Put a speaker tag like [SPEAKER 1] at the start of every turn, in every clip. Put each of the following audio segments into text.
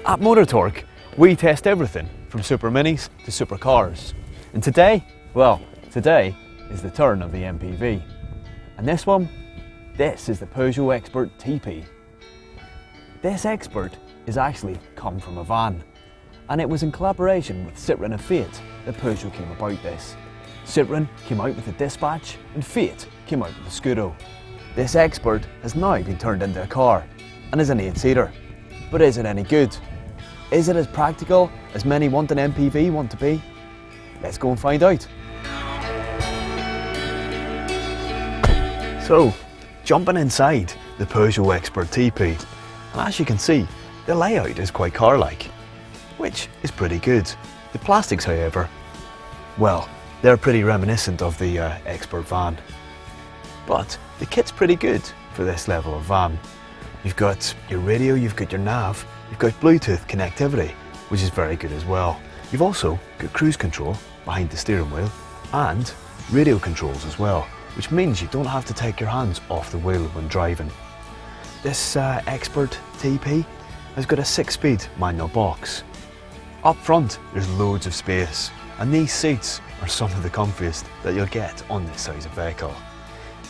[SPEAKER 1] At Motor Torque, we test everything from super minis to supercars. And today, well, today is the turn of the MPV. And this is the Peugeot Expert Tepee. This Expert is actually come from a van. And it was in collaboration with Citroën and Fiat that Peugeot came about this. Citroën came out with the Dispatch and Fiat came out with the Scudo. This Expert has now been turned into a car and is an 8-seater. But is it any good? Is it as practical as many want an MPV want to be? Let's go and find out. So, jumping inside the Peugeot Expert Tepee, and as you can see, the layout is quite car-like, which is pretty good. The plastics, however, well, they're pretty reminiscent of the Expert van. But the kit's pretty good for this level of van. You've got your radio, you've got your nav, you've got Bluetooth connectivity, which is very good as well. You've also got cruise control behind the steering wheel and radio controls as well, which means you don't have to take your hands off the wheel when driving. This Expert Tepee has got a 6-speed manual box. Up front, there's loads of space, and these seats are some of the comfiest that you'll get on this size of vehicle.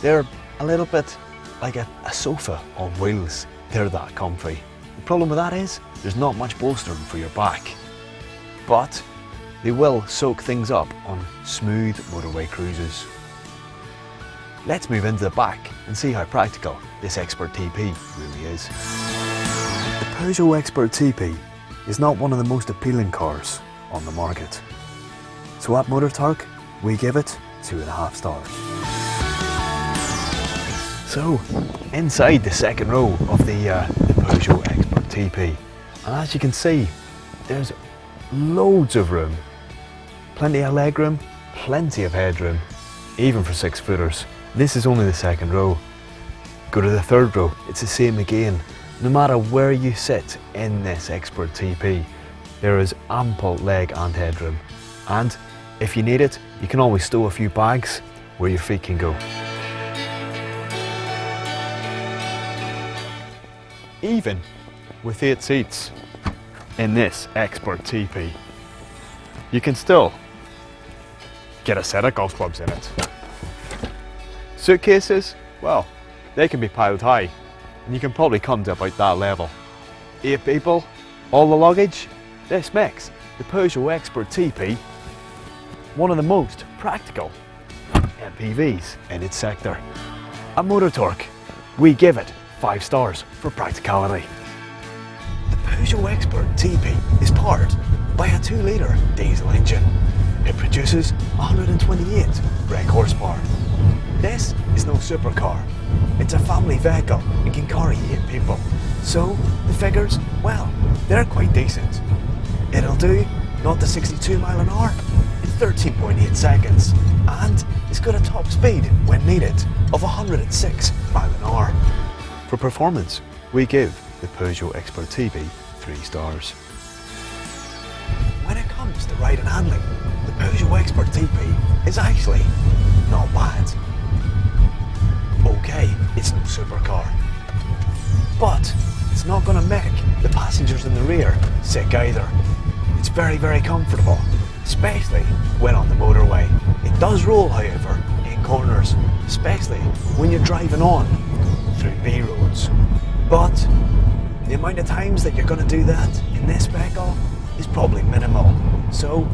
[SPEAKER 1] They're a little bit like a sofa on wheels. They're that comfy. The problem with that is there's not much bolstering for your back, but they will soak things up on smooth motorway cruises. Let's move into the back and see how practical this Expert Tepee really is. The Peugeot Expert Tepee is not one of the most appealing cars on the market. So at Motor Torque, we give it 2.5 stars. So, inside the second row of the Peugeot Expert Tepee, and as you can see, there's loads of room. Plenty of legroom, plenty of headroom, even for 6-footers. This is only the second row. Go to the third row, it's the same again. No matter where you sit in this Expert Tepee, there is ample leg and headroom. And if you need it, you can always stow a few bags where your feet can go. Even with 8 seats in this Expert Tepee, you can still get a set of golf clubs in it. Suitcases, well, they can be piled high, and you can probably come to about that level. 8 people, all the luggage. This makes the Peugeot Expert Tepee one of the most practical MPVs in its sector. At Motor Torque, we give it 5 stars for practicality. The Peugeot Expert Tepee is powered by a 2-litre diesel engine. It produces 128 brake horsepower. This is no supercar. It's a family vehicle and can carry 8 people. So the figures, well, they're quite decent. It'll do 0 to 62 miles an hour in 13.8 seconds, and it's got a top speed when needed of 106 miles an hour. For performance, we give the Peugeot Expert Tepee 3 stars. When it comes to ride and handling, the Peugeot Expert Tepee is actually not bad. Okay, it's no supercar, but it's not going to make the passengers in the rear sick either. It's very, very comfortable, especially when on the motorway. It does roll, however, in corners, especially when you're driving on through B roads. But the amount of times that you're going to do that in this vehicle is probably minimal, so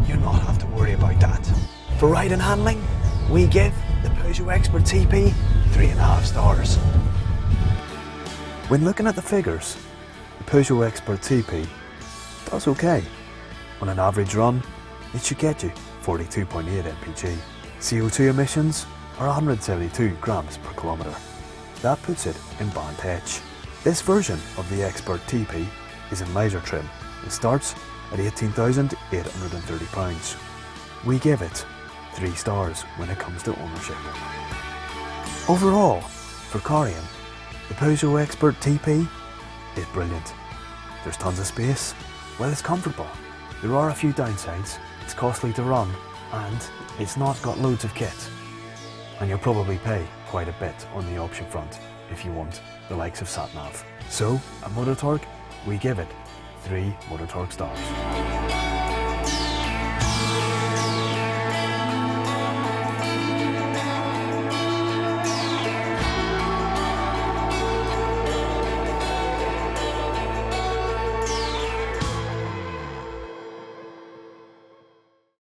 [SPEAKER 1] you'll not have to worry about that. For ride and handling, we give the Peugeot Expert Tepee 3.5 stars. When looking at the figures, the Peugeot Expert Tepee does okay. On an average run, it should get you 42.8 mpg. CO2 emissions are 172 grams per kilometre. That puts it in band H. This version of the Expert Tepee is in miser trim. It starts at £18,830. We give it 3 stars when it comes to ownership. Overall, for carrying, the Peugeot Expert Tepee is brilliant. There's tons of space, well, it's comfortable. There are a few downsides. It's costly to run and it's not got loads of kit. And you'll probably pay quite a bit on the option front if you want the likes of sat nav. So at Motor Torque, we give it 3 motor torque stars.